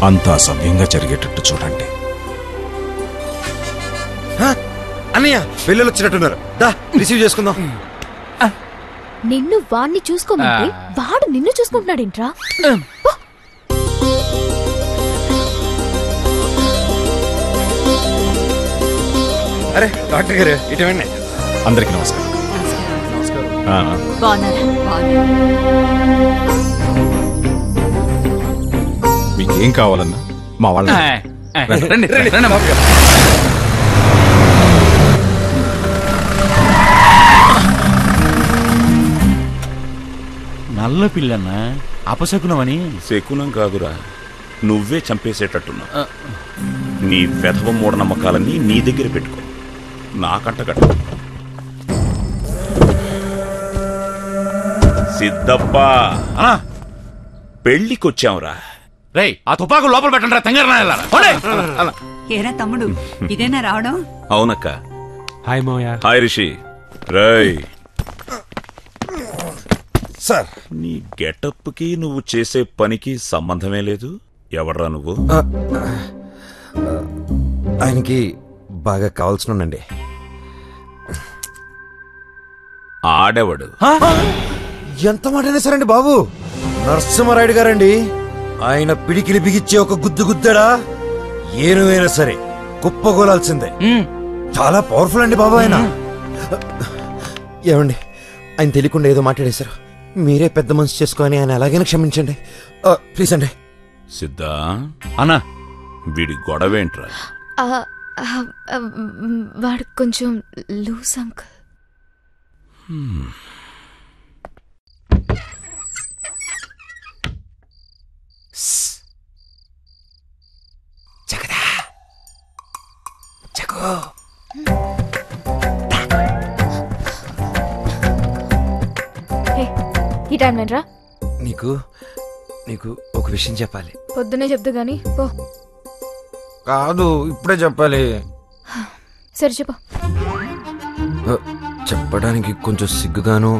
అంతా సవ్యంగా జరిగేటట్టు చూడండి. అన్నయ్య పిల్లలు వచ్చినట్టున్నారు, దా రిసీవ్ చేసుకుందాం. నిన్ను వాణ్ణి చూసుకోమంటే వాడు నిన్ను చూసుకుంటున్నాడేంట్రా? అరే డాక్టర్ గారు ఇటువంటి. అందరికీ నమస్కారం. మీకేం కావాలన్నా మా వాళ్ళ నల్ల పిల్లన్నా అపశకునమని. శకునం కాదురా, నువ్వే చంపేసేటట్టున్నా. నీ వెధవ మూఢనమ్మకాలన్నీ నీ దగ్గర పెట్టుకో, నాకంట కట్ట. సిద్ధప్ప పెళ్ళికొచ్చాంరా. రేయ్ ఆ తుపాకు లోపల పెట్టండి రా, తెంగర. ఏరా తమ్ముడు, ఇదేనా రావడం? అవునక్క. హాయ్ మోయా. హాయ్ రిషి. రేయ్ సార్, నీ గెటప్ కి నువ్వు చేసే పనికి సంబంధమే లేదు. ఎవడ్రా నువ్వు? ఆయనకి బాగా కావాల్సినండి. ఆడేవాడు ఎంత మాటనే సరండి బాబు, నరసింహారాయుడు గారండి. ఆయన పిడికిలి బిగిచ్చే ఒక గుద్దు గుద్దడా ఏనువైనా సరే కుప్పగోలాల్సిందే. చాలా పవర్ఫుల్ అండి బాబు ఆయన. ఏమండి, ఆయన తెలియకుండా ఏదో మాట్లాడేశారు, మీరే పెద్ద మనసు చేసుకొని ఆయన ఎలాగైనా క్షమించండి ప్లీజ్ అండి. సిద్ధా అన్నా, వీడి గొడవేంట్రా? వాడు కొంచెం లూస్ అంకుల్. జగదా జగో, ఈ టైం నేనరా? నీకు నీకు ఒక విషయం చెప్పాలి. పొద్దునే చెప్తా గానీ పో. కాదు, ఇప్పుడే చెప్పాలి. సరే చెప్పు. చెప్పడానికి కొంచెం సిగ్గుగాను,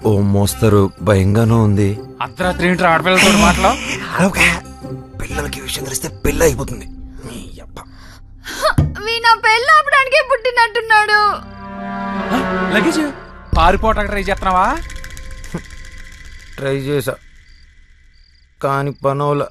ఓ మోస్తరు భయంగానూ ఉంది. అర్ధరాత్రి ఏంట్రా ఆడపిల్లతో మాటలు? పిల్లలకి విషయం తెలిస్తే పెళ్ళి అయిపోతుంది. నా పెళ్ళి ఆపడానికే పుట్టినట్టున్నాడు. లగేజ్ పారిపోవటానికి ట్రై చేస్తున్నావా? ట్రై చేసా కాని పనోల.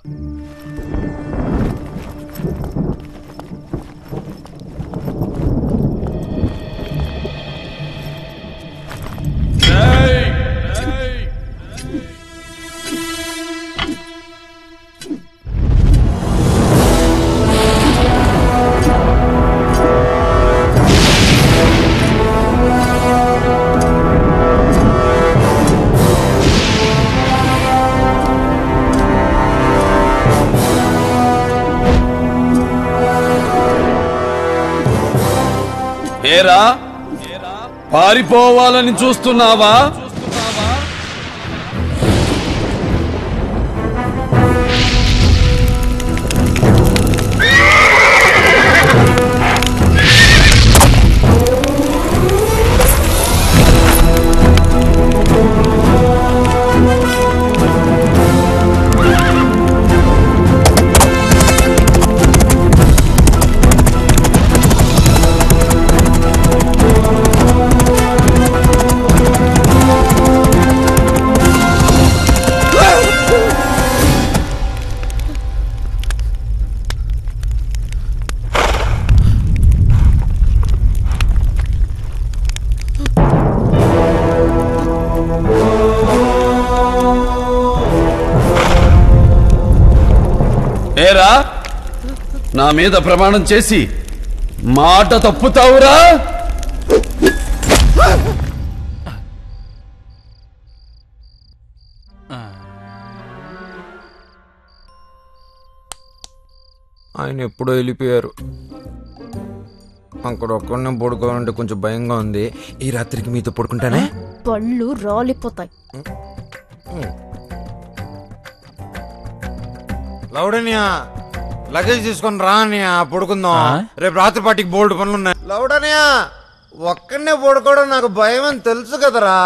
ఏరా, పారిపోవాలని చూస్తున్నావా? ఏరా, నా మీద ప్రమాణం చేసి మాట తప్పుతావురా? ఆయన ఎప్పుడో వెళ్ళిపోయారు. అక్కడ ఒక్కడనే పడుకోవాలంటే కొంచెం భయంగా ఉంది. ఈ రాత్రికి మీతో పడుకుంటానే. పళ్ళు రాలిపోతాయి. లౌడనియా, లగేజ్ తీసుకొని రా అనియా, పడుకుందాం. రేపు రాత్రి పాటికి బోల్డ్ పనులు ఉన్నాయి. లౌడనియా, ఒక్కడనే పడుకోవడం నాకు భయం అని తెలుసు కదరా.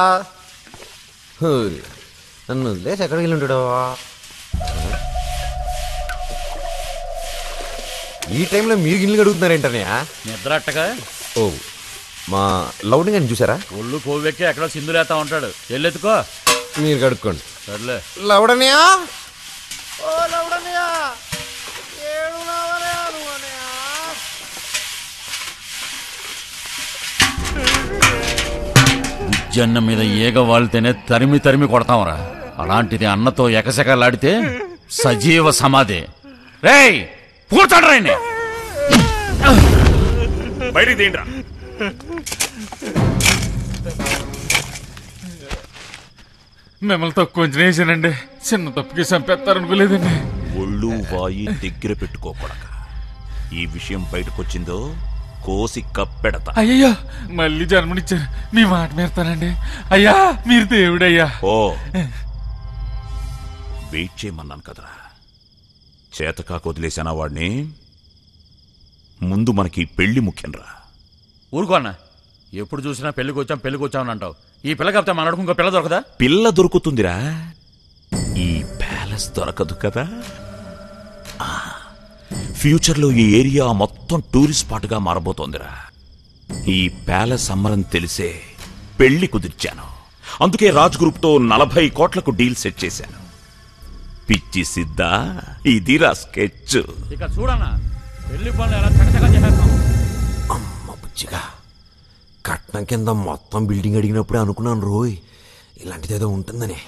నన్ను వదిలేసి ఎక్కడికి వెళ్ళి ఉంటాడు? ఈ టైంలో మీరు గిన్నెలు కడుగుతున్నారేంటనయ్య? నిద్ర అట్టగా ఓ మా లౌడింగ్ అని చూసారా? ఒళ్ళు కోవెక్కి ఎక్కడో సింధులేతా ఉంటాడు. ఎల్లెత్తుకో, మీరు కడుక్కోండి. సర్లే. లౌడనయ్యా, జన్న మీద ఈగ వాళ్తేనే తరిమి తరిమి కొడతాంరా. అలాంటిది అన్నతో ఎకసెకలాడితే సజీవ సమాధి. రేయ్ కూర్చోండి. బయటికి తీయండిరా. మిమ్మల్ని తక్కువ వేసానండి. చిన్న తప్పుకి చంపేస్తారనుకోలేదండి. ఒళ్ళు వాయి దగ్గర పెట్టుకోకూడక. ఈ విషయం బయటకొచ్చిందో కోసి కప్పెడతా. అయ్యయ్యో, మళ్ళీ జన్మనిచ్చారు. మీ మాట మీరుతానండి. అయ్యా, మీరు దేవుడయ్యా. ఓ వెయిట్ చేయమన్నాను కదరా. చేతకాక వదిలేసానా వాడిని? ముందు మనకి పెళ్లి ముఖ్యంరా. ఊరుకో అన్న, ఎప్పుడు చూసినా పెళ్లికి వచ్చామని అంటావు. ఈ పిల్ల కాకపోతే మనకు ఇంకో పిల్ల దొరకదా? పిల్ల దొరుకుతుందిరా, ఈ ప్యాలెస్ దొరకదు కదా. ఫ్యూచర్లో ఈ ఏరియా మొత్తం టూరిస్ట్ స్పాట్గా మారబోతోందిరా. ఈ ప్యాలెస్ అమ్మరం తెలిసే పెళ్లి కుదిర్చాను. అందుకే రాజ్ గ్రూప్తో 40 కోట్లకు డీల్ సెట్ చేశాను. పిచ్చి సిద్ధా, ఇదిరా స్కెచ్. ఇక చూడన్నా, పెళ్లి పనులు ఎలా చకచకా చేసేస్తాం. అమ్మ బుజ్జిగా, కట్నం కింద మొత్తం బిల్డింగ్ అడిగినప్పుడే అనుకున్నాను రోయ్ ఇలాంటిదేదో ఉంటుందని.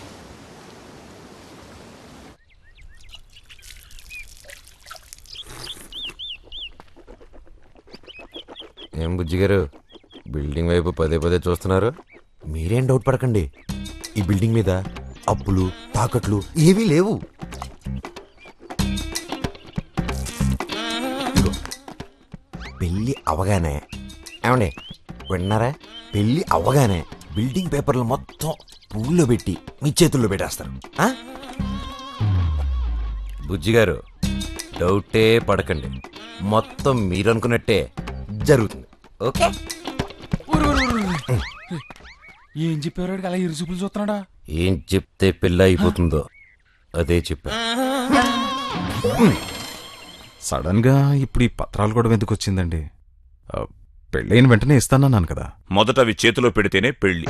ఏం బుజ్జిగారు, బిల్డింగ్ వైపు పదే పదే చూస్తున్నారు? మీరేం డౌట్ పడకండి, ఈ బిల్డింగ్ మీద అప్పులు తాకట్లు ఏవీ లేవు. పెళ్ళి అవగానే, ఏమండి విన్నారా, పెళ్ళి అవగానే బిల్డింగ్ పేపర్లు మొత్తం పూల్లో పెట్టి మీ చేతుల్లో పెట్టేస్తారు. బుజ్జిగారు డౌటే పడకండి, మొత్తం మీరు అనుకున్నట్టే జరుగుతుంది. ఓకే? ఏం చెప్పారు అలా ఇరుసుపులు చూస్తున్నాడా? ఏం చెప్తే పెళ్ళి అయిపోతుందో అదే చెప్పా. సడన్ గా ఇప్పుడు ఈ పత్రాలు కూడా ఎందుకు వచ్చిందండి? పెళ్ళైన వెంటనే ఇస్తానన్నాను కదా. మొదట అవి చేతిలో పెడితేనే పెళ్లి,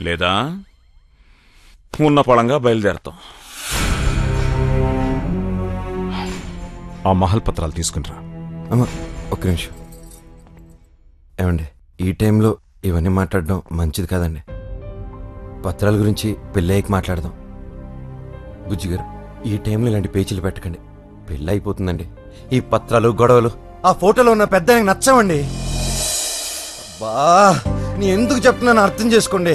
లేదా ఉన్న పళంగా బయలుదేరతాం. ఆ మహల్ పత్రాలు తీసుకునిరా. అమ్మ ఒక్క నిమిషం. ఏమండి, ఈ టైంలో ఇవన్నీ మాట్లాడడం మంచిది కాదండి. పత్రాల గురించి పెళ్ళయ్యకి మాట్లాడదాం. బుజ్జిగారు, ఈ టైంలో ఇలాంటి పేచీలు పెట్టకండి, పెళ్ళి అయిపోతుందండి. ఈ పత్రాలు గొడవలు ఆ ఫోటోలో ఉన్న పెద్ద నచ్చవండి. బా, నేను ఎందుకు చెప్తున్నాను అర్థం చేసుకోండి.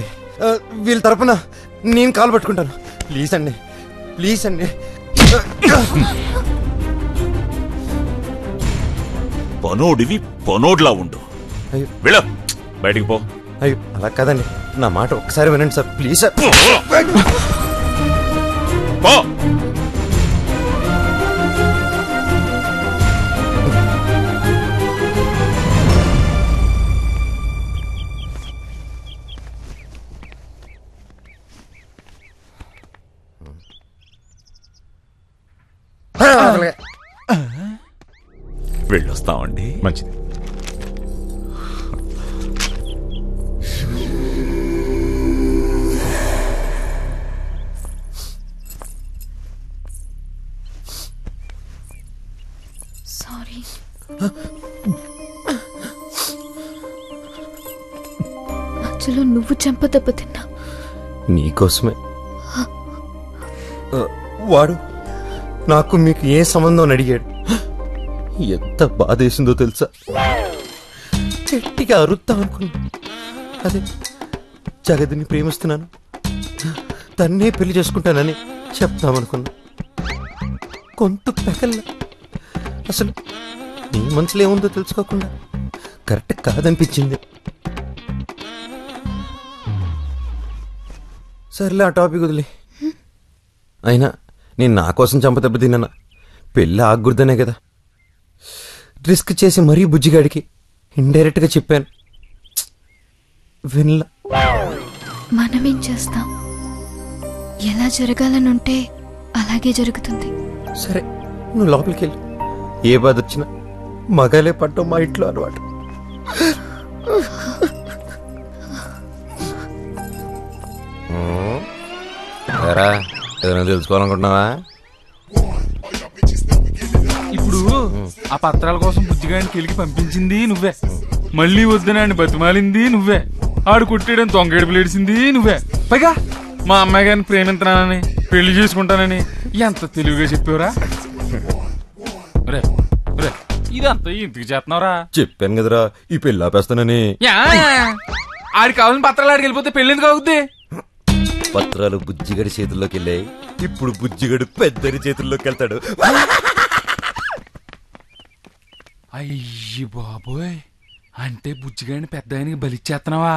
వీళ్ళ తరపున నేను కాలు పట్టుకుంటాను. ప్లీజ్ అండి, ప్లీజ్ అండి. పనోడివి పనోడ్లా ఉండు. అయ్యో వెళ్ళు, బయటికి పో. అయ్యో అలా కాదండి, నా మాట ఒక్కసారి వినండి సార్, ప్లీజ్ సార్. పో. వెళ్ళొస్తామండి. మంచిది. సారీ. మధ్యలో నువ్వు చెంప దెబ్బ తిన్నా. నీకోసమే. వాడు నాకు మీకు ఏ సంబంధం అని అడిగాడు. ఎంత బాధేసిందో తెలుసా? గట్టిగా అరుద్దాం అనుకున్నా. అదే జగదిని ప్రేమిస్తున్నాను, తన్నే పెళ్లి చేసుకుంటానని చెప్తామనుకున్నా. కొంత పెకల్లా అసలు నీ మనసులో ఏముందో తెలుసుకోకుండా కరెక్ట్ కాదనిపించింది. సర్లే, ఆ టాపిక్ వదిలే. అయినా నేను నా కోసం చంపదెబ్బ తిన్నా, పెళ్ళి ఆగకూడదనే కదా రిస్క్ చేసి మరీ బుజ్జిగాడికి ఇండైరెక్ట్గా చెప్పాను. వినలా. మనమేం చేస్తాం? ఎలా జరగాలనుంటే అలాగే జరుగుతుంది. సరే, నువ్వు లోపలికి వెళ్ళి ఏ బాధ వచ్చినా మగాలే పట్టం మా ఇంట్లో అలవాటు. ఏదైనా తెలుసుకోవాలనుకుంటున్నావా? ఇప్పుడు ఆ పత్రాల కోసం బుజ్జిగాడిని కెలికి పంపించింది నువ్వే, మళ్ళీ వద్దనాన్ని బతిమాలింది నువ్వే, ఆడు కుట్టేయడం దొంగేడుపులు ఏడిసింది నువ్వే, పైగా మా అమ్మాయి గారిని ప్రేమించనానని పెళ్లి చేసుకుంటానని ఎంత తెలివిగా చెప్పావురా. రే రే ఇదంతా ఇంటికి చేస్తున్నావురా. చెప్పాను కదరా ఈ పెళ్ళి ఆపేస్తానని. ఆడికి కావాలని పత్రాలు ఆడికి వెళ్ళిపోతే పెళ్లి ఎందుకు అవుద్ది? పత్రాలు బుజ్జిగడి చేతుల్లోకి వెళ్ళాయి, ఇప్పుడు బుజ్జిగడు పెద్దరి చేతుల్లోకి వెళ్తాడు. అయ్యి బాబోయ్, అంటే బుజ్జిగాడిని పెద్ద ఆయనకి బలిచ్చేస్తున్నావా?